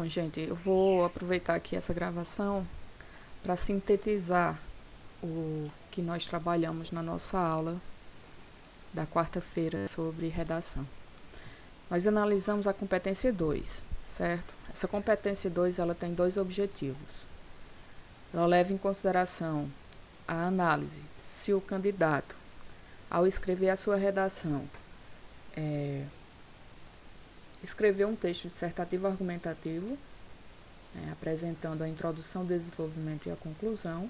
gente, eu vou aproveitar aqui essa gravação para sintetizar o que nós trabalhamos na nossa aula da quarta-feira sobre redação. Nós analisamos a competência 2, certo? Essa competência 2 ela tem dois objetivos. Ela leva em consideração a análise se o candidato, ao escrever a sua redação, escreveu um texto dissertativo argumentativo, apresentando a introdução, o desenvolvimento e a conclusão.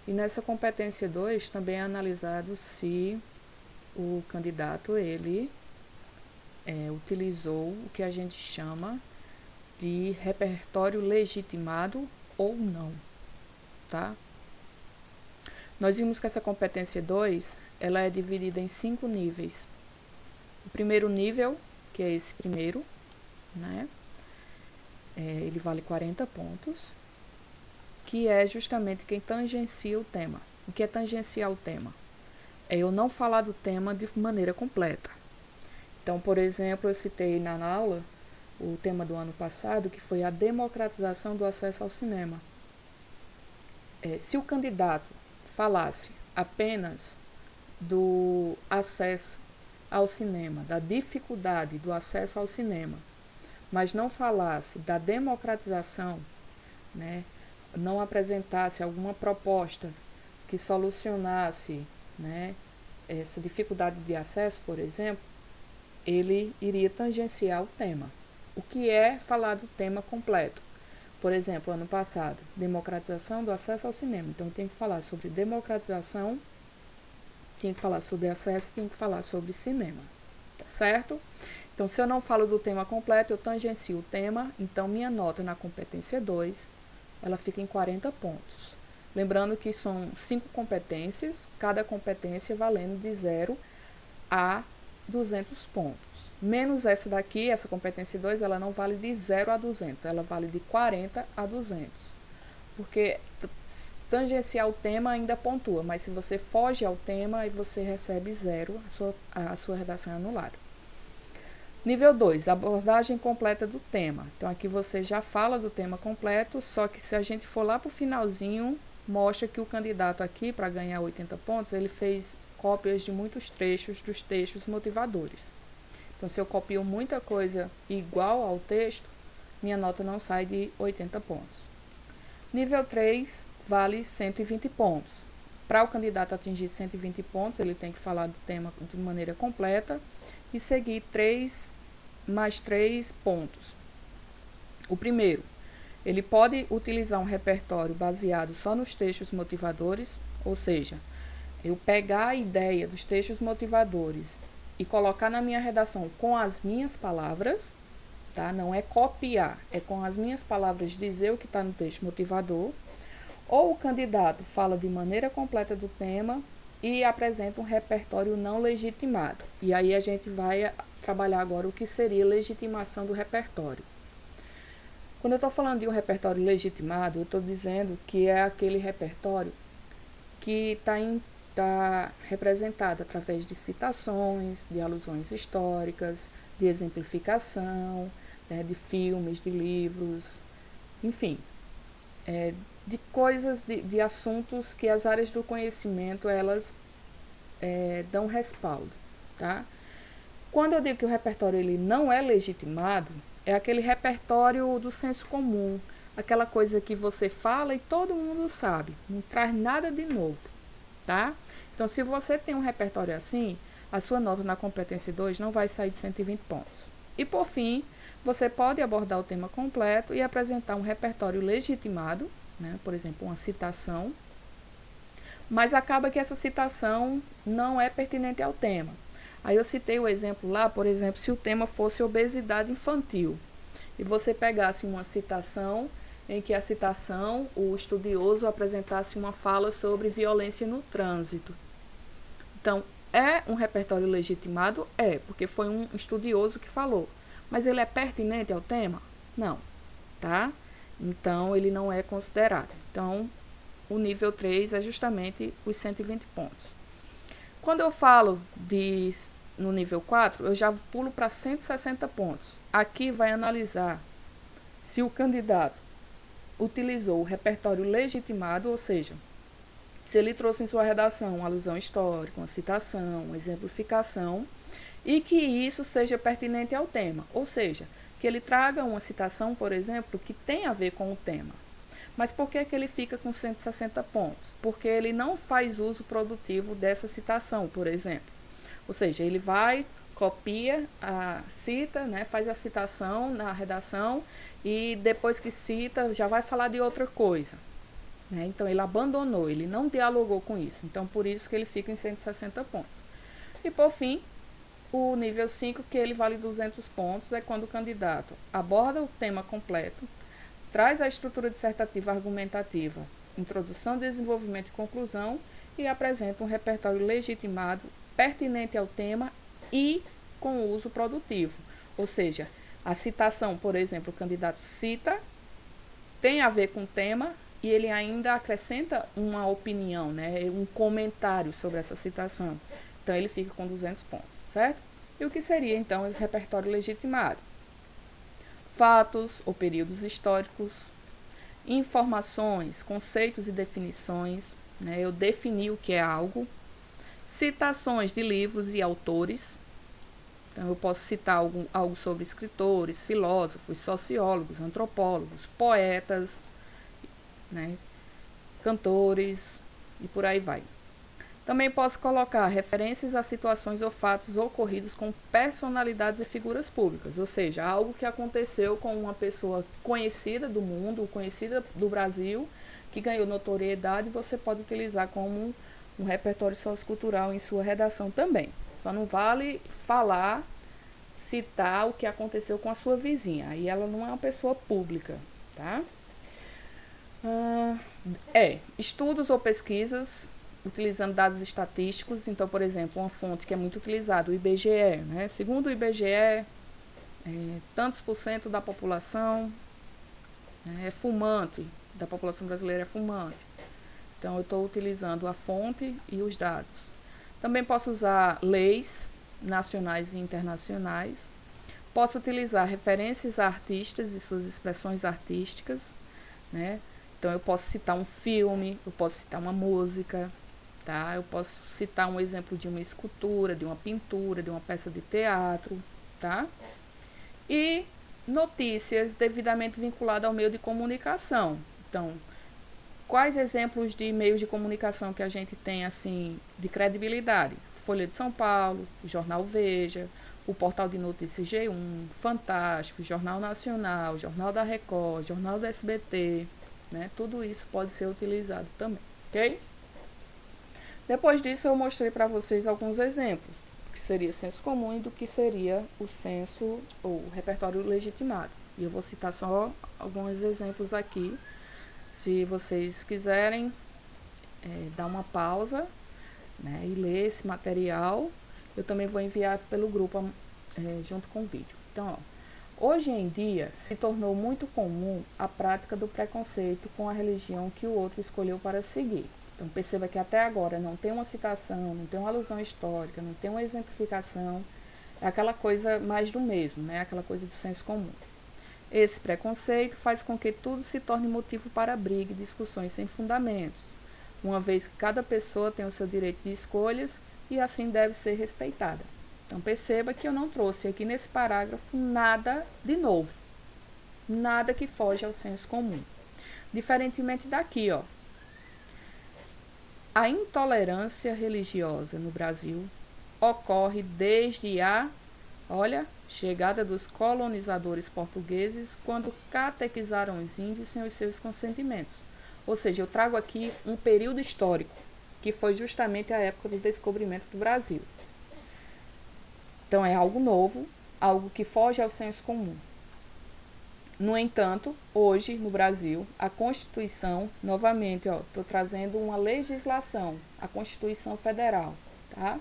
E nessa competência 2 também é analisado se o candidato ele utilizou o que a gente chama de repertório legitimado ou não, tá? Nós vimos que essa competência 2 ela é dividida em 5 níveis. O primeiro nível, que é esse primeiro, né? Ele vale 40 pontos, que é justamente quem tangencia o tema. O que é tangenciar o tema? É eu não falar do tema de maneira completa. Então, por exemplo, eu citei na aula o tema do ano passado, que foi a democratização do acesso ao cinema. Se o candidato falasse apenas do acesso ao cinema, da dificuldade do acesso ao cinema, mas não falasse da democratização, né, não apresentasse alguma proposta que solucionasse, né, essa dificuldade de acesso, por exemplo, ele iria tangenciar o tema. O que é falar do tema completo? Por exemplo, ano passado, democratização do acesso ao cinema. Então, tem que falar sobre democratização, tem que falar sobre acesso, tem que falar sobre cinema, tá certo? Então, se eu não falo do tema completo, eu tangencio o tema, então minha nota na competência 2, ela fica em 40 pontos. Lembrando que são 5 competências, cada competência valendo de 0 a 200 pontos. Menos essa daqui, essa competência 2, ela não vale de 0 a 200, ela vale de 40 a 200. Porque tangenciar o tema ainda pontua, mas se você foge ao tema, aí você recebe 0, a sua redação é anulada. Nível 2, abordagem completa do tema. Então, aqui você já fala do tema completo, só que se a gente for lá para o finalzinho, mostra que o candidato aqui, para ganhar 80 pontos, ele fez cópias de muitos trechos dos textos motivadores. Então, se eu copio muita coisa igual ao texto, minha nota não sai de 80 pontos. Nível 3 vale 120 pontos. Para o candidato atingir 120 pontos, ele tem que falar do tema de maneira completa e seguir 3 mais 3 pontos. O primeiro, ele pode utilizar um repertório baseado só nos textos motivadores, ou seja, eu pegar a ideia dos textos motivadores e colocar na minha redação com as minhas palavras, tá? Não é copiar, é com as minhas palavras dizer o que está no texto motivador. Ou o candidato fala de maneira completa do tema e apresenta um repertório não legitimado. E aí a gente vai trabalhar agora o que seria legitimação do repertório. Quando eu estou falando de um repertório legitimado, eu estou dizendo que é aquele repertório que está representado através de citações, de alusões históricas, de exemplificação, de filmes, de livros, enfim, de coisas, de assuntos que as áreas do conhecimento elas dão respaldo, tá? Quando eu digo que o repertório ele não é legitimado, é aquele repertório do senso comum, aquela coisa que você fala e todo mundo sabe, não traz nada de novo, tá? Então, se você tem um repertório assim, a sua nota na competência 2 não vai sair de 120 pontos. E, por fim, você pode abordar o tema completo e apresentar um repertório legitimado, né? Por exemplo, uma citação, mas acaba que essa citação não é pertinente ao tema. Aí eu citei o exemplo lá, por exemplo, se o tema fosse obesidade infantil, e você pegasse uma citação em que a citação, o estudioso apresentasse uma fala sobre violência no trânsito. Então, é um repertório legitimado? É, porque foi um estudioso que falou. Mas ele é pertinente ao tema? Não, tá? Então, ele não é considerado. Então, o nível 3 é justamente os 120 pontos. Quando eu falo no nível 4, eu já pulo para 160 pontos. Aqui vai analisar Se o candidato utilizou o repertório legitimado, ou seja, se ele trouxe em sua redação uma alusão histórica, uma citação, uma exemplificação, e que isso seja pertinente ao tema, ou seja, que ele traga uma citação, por exemplo, que tem a ver com o tema. Mas por que ele fica com 160 pontos? Porque ele não faz uso produtivo dessa citação, por exemplo. Ou seja, ele vai, copia, cita, né, faz a citação na redação e depois que cita já vai falar de outra coisa. Né? Então ele abandonou, ele não dialogou com isso. Então por isso que ele fica em 160 pontos. E por fim, o nível 5, que ele vale 200 pontos, é quando o candidato aborda o tema completo, traz a estrutura dissertativa argumentativa, introdução, desenvolvimento e conclusão, e apresenta um repertório legitimado, pertinente ao tema e com uso produtivo. Ou seja, a citação, por exemplo, o candidato cita, tem a ver com o tema e ele ainda acrescenta uma opinião, né, um comentário sobre essa citação. Então, ele fica com 200 pontos, certo? E o que seria, então, esse repertório legitimado? Fatos ou períodos históricos, informações, conceitos e definições, né? Eu defini o que é algo, citações de livros e autores, então eu posso citar algo sobre escritores, filósofos, sociólogos, antropólogos, poetas, né? Cantores e por aí vai. Também posso colocar referências a situações ou fatos ocorridos com personalidades e figuras públicas, ou seja, algo que aconteceu com uma pessoa conhecida do mundo, conhecida do Brasil, que ganhou notoriedade, você pode utilizar como um repertório sociocultural em sua redação também. Só não vale falar, citar o que aconteceu com a sua vizinha, aí ela não é uma pessoa pública, tá? Estudos ou pesquisas utilizando dados estatísticos. Então, por exemplo, uma fonte que é muito utilizada, o IBGE, né? Segundo o IBGE, tantos por cento da população é fumante, da população brasileira é fumante. Então, eu estou utilizando a fonte e os dados. Também posso usar leis nacionais e internacionais. Posso utilizar referências a artistas e suas expressões artísticas, né? Então, eu posso citar um filme, eu posso citar uma música, tá? Eu posso citar um exemplo de uma escultura, de uma pintura, de uma peça de teatro, tá? E notícias devidamente vinculadas ao meio de comunicação. Então, quais exemplos de meios de comunicação que a gente tem, assim, de credibilidade? Folha de São Paulo, Jornal Veja, o Portal de Notícias G1, Fantástico, Jornal Nacional, Jornal da Record, Jornal do SBT, né? Tudo isso pode ser utilizado também, ok? Depois disso, eu mostrei para vocês alguns exemplos, do que seria senso comum e do que seria o senso ou o repertório legitimado. E eu vou citar só alguns exemplos aqui. Se vocês quiserem dar uma pausa, né, e ler esse material, eu também vou enviar pelo grupo junto com o vídeo. Então, hoje em dia, se tornou muito comum a prática do preconceito com a religião que o outro escolheu para seguir. Então, perceba que até agora não tem uma citação, não tem uma alusão histórica, não tem uma exemplificação, é aquela coisa mais do mesmo, né? Aquela coisa do senso comum. Esse preconceito faz com que tudo se torne motivo para briga e discussões sem fundamentos, uma vez que cada pessoa tem o seu direito de escolhas e assim deve ser respeitada. Então, perceba que eu não trouxe aqui nesse parágrafo nada de novo, nada que foge ao senso comum. Diferentemente daqui, ó. A intolerância religiosa no Brasil ocorre desde a, chegada dos colonizadores portugueses, quando catequizaram os índios sem os seus consentimentos. Ou seja, eu trago aqui um período histórico, que foi justamente a época do descobrimento do Brasil. Então, é algo novo, algo que foge ao senso comum. No entanto, hoje, no Brasil, a Constituição, novamente, estou trazendo uma legislação, a Constituição Federal, tá?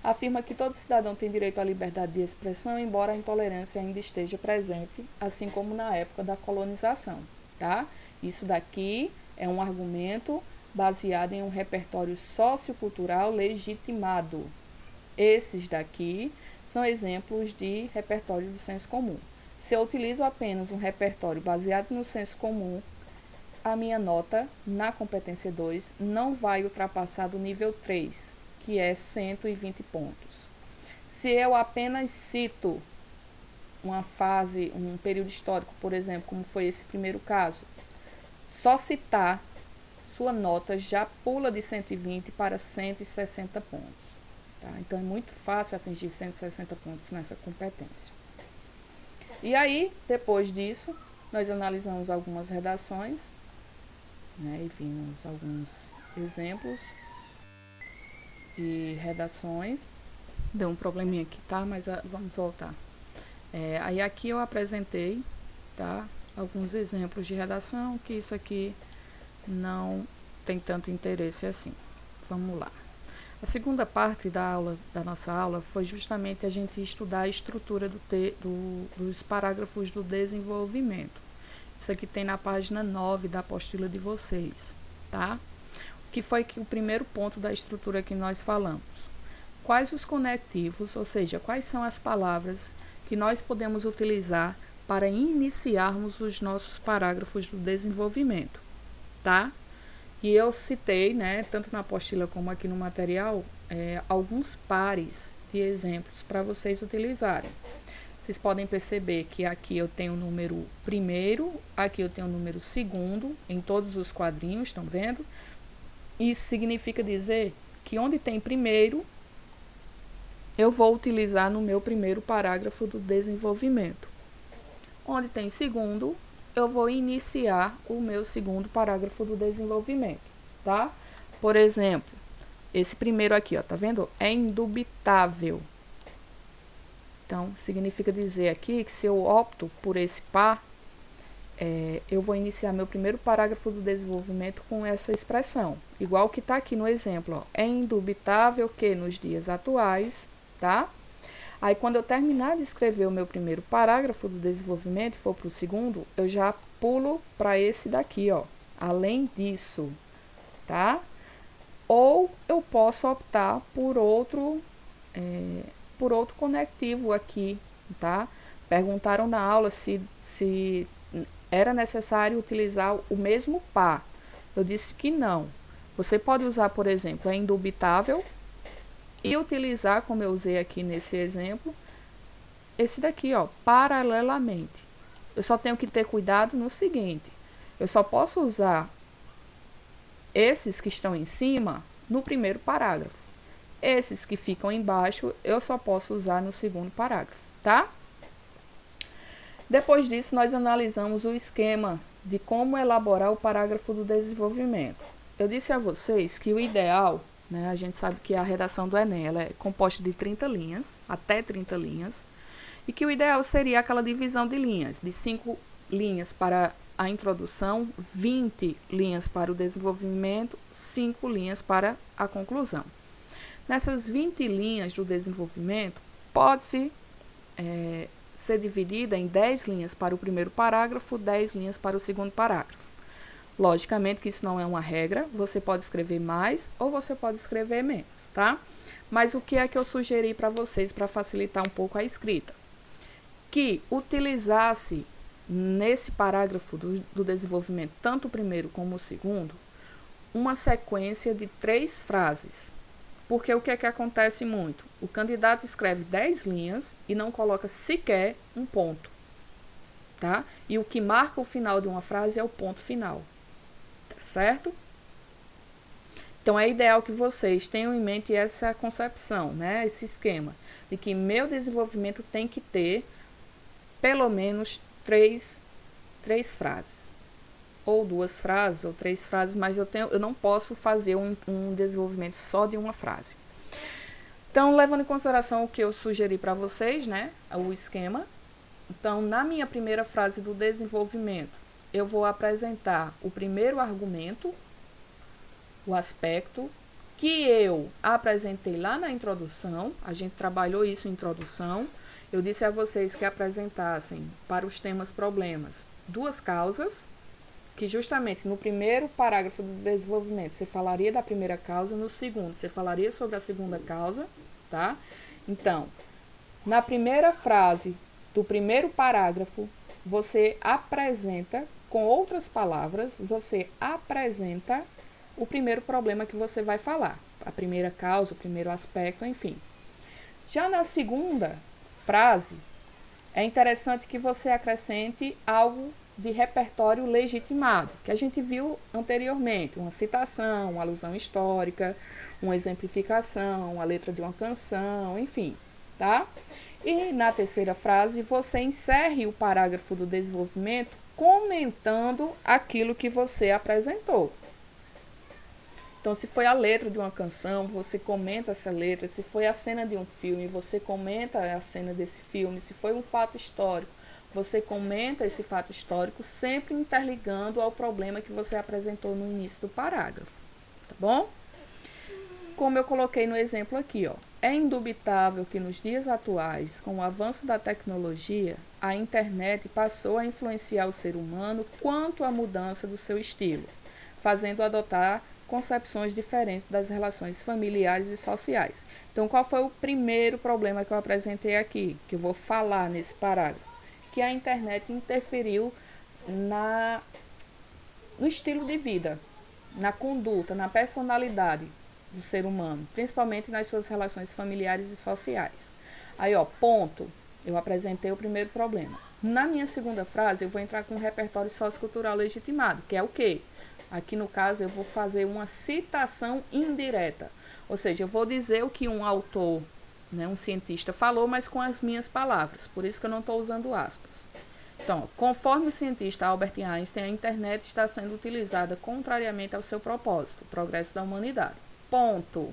Afirma que todo cidadão tem direito à liberdade de expressão, embora a intolerância ainda esteja presente, assim como na época da colonização, tá? Isso daqui é um argumento baseado em um repertório sociocultural legitimado. Esses daqui são exemplos de repertório do senso comum. Se eu utilizo apenas um repertório baseado no senso comum, a minha nota na competência 2 não vai ultrapassar do nível 3, que é 120 pontos. Se eu apenas cito uma fase, um período histórico, por exemplo, como foi esse primeiro caso, só citar, sua nota já pula de 120 para 160 pontos. Tá? Então é muito fácil atingir 160 pontos nessa competência. E aí, depois disso, nós analisamos algumas redações, né, e vimos alguns exemplos de redações. Deu um probleminha aqui, tá? Mas vamos voltar. Aí aqui eu apresentei, tá, alguns exemplos de redação, que isso aqui não tem tanto interesse assim. Vamos lá. A segunda parte da nossa aula foi justamente a gente estudar a estrutura dos parágrafos do desenvolvimento. Isso aqui tem na página 9 da apostila de vocês, tá? Que foi o primeiro ponto da estrutura que nós falamos. Quais os conectivos, ou seja, quais são as palavras que nós podemos utilizar para iniciarmos os nossos parágrafos do desenvolvimento, tá? E eu citei, né, tanto na apostila como aqui no material, alguns pares de exemplos para vocês utilizarem. Vocês podem perceber que aqui eu tenho o número primeiro, aqui eu tenho o número segundo, em todos os quadrinhos, estão vendo? Isso significa dizer que onde tem primeiro, eu vou utilizar no meu primeiro parágrafo do desenvolvimento. Onde tem segundo, eu vou iniciar o meu segundo parágrafo do desenvolvimento, tá? Por exemplo, esse primeiro aqui, ó, tá vendo? É indubitável. Então, significa dizer aqui que se eu opto por esse par, eu vou iniciar meu primeiro parágrafo do desenvolvimento com essa expressão. Igual que está aqui no exemplo, ó. É indubitável que nos dias atuais, tá? Aí, quando eu terminar de escrever o meu primeiro parágrafo do desenvolvimento e for para o segundo, eu já pulo para esse daqui, ó. Além disso, tá? Ou eu posso optar por outro conectivo aqui, tá? Perguntaram na aula se era necessário utilizar o mesmo par. Eu disse que não. Você pode usar, por exemplo, é indubitável e utilizar, como eu usei aqui nesse exemplo, esse daqui, ó, paralelamente. Eu só tenho que ter cuidado no seguinte: eu só posso usar esses que estão em cima no primeiro parágrafo. Esses que ficam embaixo, eu só posso usar no segundo parágrafo, tá? Depois disso, nós analisamos o esquema de como elaborar o parágrafo do desenvolvimento. Eu disse a vocês que o ideal, né, a gente sabe que a redação do Enem ela é composta de 30 linhas, até 30 linhas, e que o ideal seria aquela divisão de linhas, de 5 linhas para a introdução, 20 linhas para o desenvolvimento, 5 linhas para a conclusão. Nessas 20 linhas do desenvolvimento, pode-se ser dividida em 10 linhas para o primeiro parágrafo, 10 linhas para o segundo parágrafo. Logicamente que isso não é uma regra, você pode escrever mais ou você pode escrever menos, tá? Mas o que é que eu sugeri para vocês para facilitar um pouco a escrita? Que utilizasse nesse parágrafo do desenvolvimento, tanto o primeiro como o segundo, uma sequência de 3 frases. Porque o que é que acontece muito? O candidato escreve 10 linhas e não coloca sequer um ponto, tá? E o que marca o final de uma frase é o ponto final, tá certo? Então, é ideal que vocês tenham em mente essa concepção, né? Esse esquema de que meu desenvolvimento tem que ter pelo menos 3 frases. Ou 2 frases, ou 3 frases, mas eu não posso fazer um desenvolvimento só de uma frase. Então, levando em consideração o que eu sugeri para vocês, né, o esquema. Então, na minha primeira frase do desenvolvimento, eu vou apresentar o primeiro argumento, o aspecto, que eu apresentei lá na introdução. A gente trabalhou isso em introdução. Eu disse a vocês que apresentassem para os temas problemas 2 causas, que justamente no primeiro parágrafo do desenvolvimento você falaria da primeira causa, no segundo você falaria sobre a segunda causa, tá? Então, na primeira frase do primeiro parágrafo, você apresenta, com outras palavras, você apresenta o primeiro problema que você vai falar. A primeira causa, o primeiro aspecto, enfim. Já na segunda frase, é interessante que você acrescente algo de repertório legitimado, que a gente viu anteriormente, uma citação, uma alusão histórica, uma exemplificação, a letra de uma canção, enfim, tá? E na terceira frase, você encerre o parágrafo do desenvolvimento comentando aquilo que você apresentou. Então, se foi a letra de uma canção, você comenta essa letra. Se foi a cena de um filme, você comenta a cena desse filme. Se foi um fato histórico, você comenta esse fato histórico, sempre interligando ao problema que você apresentou no início do parágrafo. Tá bom? Como eu coloquei no exemplo aqui, ó, é indubitável que nos dias atuais, com o avanço da tecnologia, a internet passou a influenciar o ser humano quanto à mudança do seu estilo, fazendo adotar concepções diferentes das relações familiares e sociais. Então, qual foi o primeiro problema que eu apresentei aqui, que eu vou falar nesse parágrafo? Que a internet interferiu no estilo de vida, na conduta, na personalidade do ser humano, principalmente nas suas relações familiares e sociais. Aí, ó, ponto, eu apresentei o primeiro problema. Na minha segunda frase, eu vou entrar com um repertório sociocultural legitimado, que é o quê? Aqui, no caso, eu vou fazer uma citação indireta. Ou seja, eu vou dizer o que um autor, né, um cientista falou, mas com as minhas palavras. Por isso que eu não estou usando aspas. Então, conforme o cientista Albert Einstein, a internet está sendo utilizada contrariamente ao seu propósito, o progresso da humanidade. Ponto.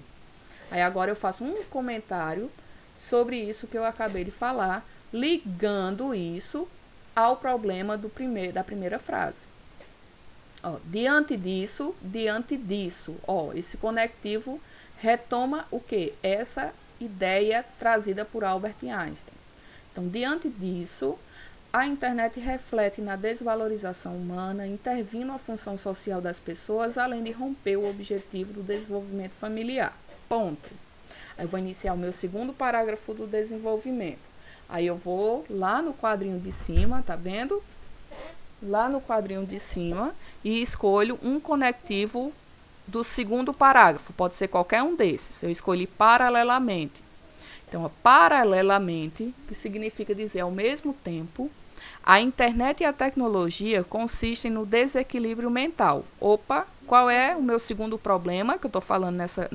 Aí agora eu faço um comentário sobre isso que eu acabei de falar, ligando isso ao problema da primeira frase. Ó, diante disso, ó, esse conectivo retoma o quê? Essa ideia trazida por Albert Einstein. Então, diante disso, a internet reflete na desvalorização humana, intervindo a função social das pessoas, além de romper o objetivo do desenvolvimento familiar. Ponto. Aí eu vou iniciar o meu segundo parágrafo do desenvolvimento. Aí eu vou lá no quadrinho de cima, tá vendo? Lá no quadrinho de cima e escolho um conectivo do segundo parágrafo. Pode ser qualquer um desses. Eu escolhi paralelamente. Então, paralelamente, que significa dizer ao mesmo tempo, a internet e a tecnologia consistem no desequilíbrio mental. Opa, qual é o meu segundo problema que eu estou falando nessa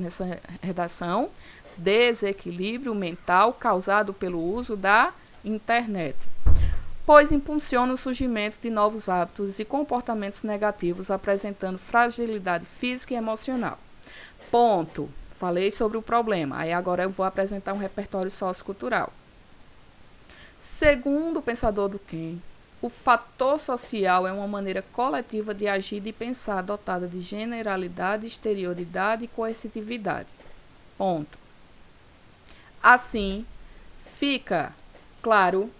redação? Desequilíbrio mental causado pelo uso da internet, pois impulsiona o surgimento de novos hábitos e comportamentos negativos, apresentando fragilidade física e emocional. Ponto. Falei sobre o problema. Aí agora eu vou apresentar um repertório sociocultural. Segundo o pensador Durkheim, o fator social é uma maneira coletiva de agir e de pensar dotada de generalidade, exterioridade e coercitividade. Ponto. Assim, fica claro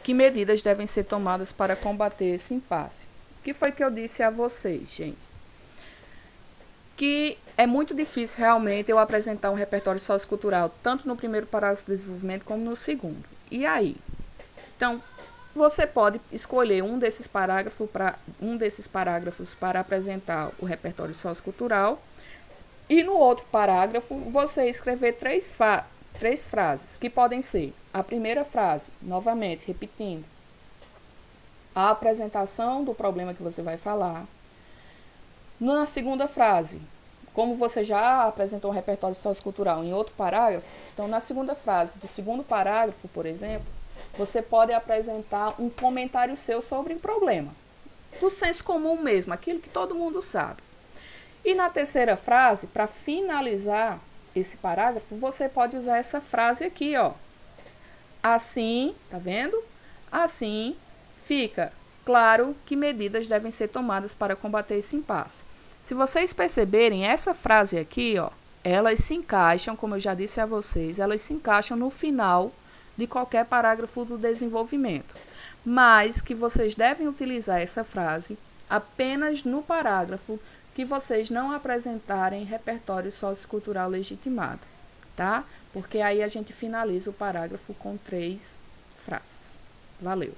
que medidas devem ser tomadas para combater esse impasse. O que foi que eu disse a vocês, gente? Que é muito difícil realmente eu apresentar um repertório sociocultural, tanto no primeiro parágrafo do desenvolvimento como no segundo. E aí? Então, você pode escolher um desses parágrafos para apresentar o repertório sociocultural e no outro parágrafo você escrever três frases, que podem ser a primeira frase, novamente, repetindo, a apresentação do problema que você vai falar. Na segunda frase, como você já apresentou um repertório sociocultural em outro parágrafo, então na segunda frase do segundo parágrafo, por exemplo, você pode apresentar um comentário seu sobre o problema, do senso comum mesmo, aquilo que todo mundo sabe. E na terceira frase, para finalizar esse parágrafo, você pode usar essa frase aqui, ó. Assim, tá vendo? Assim, fica claro que medidas devem ser tomadas para combater esse impasse. Se vocês perceberem, essa frase aqui, ó, elas se encaixam, como eu já disse a vocês, elas se encaixam no final de qualquer parágrafo do desenvolvimento. Mas que vocês devem utilizar essa frase apenas no parágrafo que vocês não apresentarem repertório sociocultural legitimado. tá? Porque aí a gente finaliza o parágrafo com 3 frases. Valeu!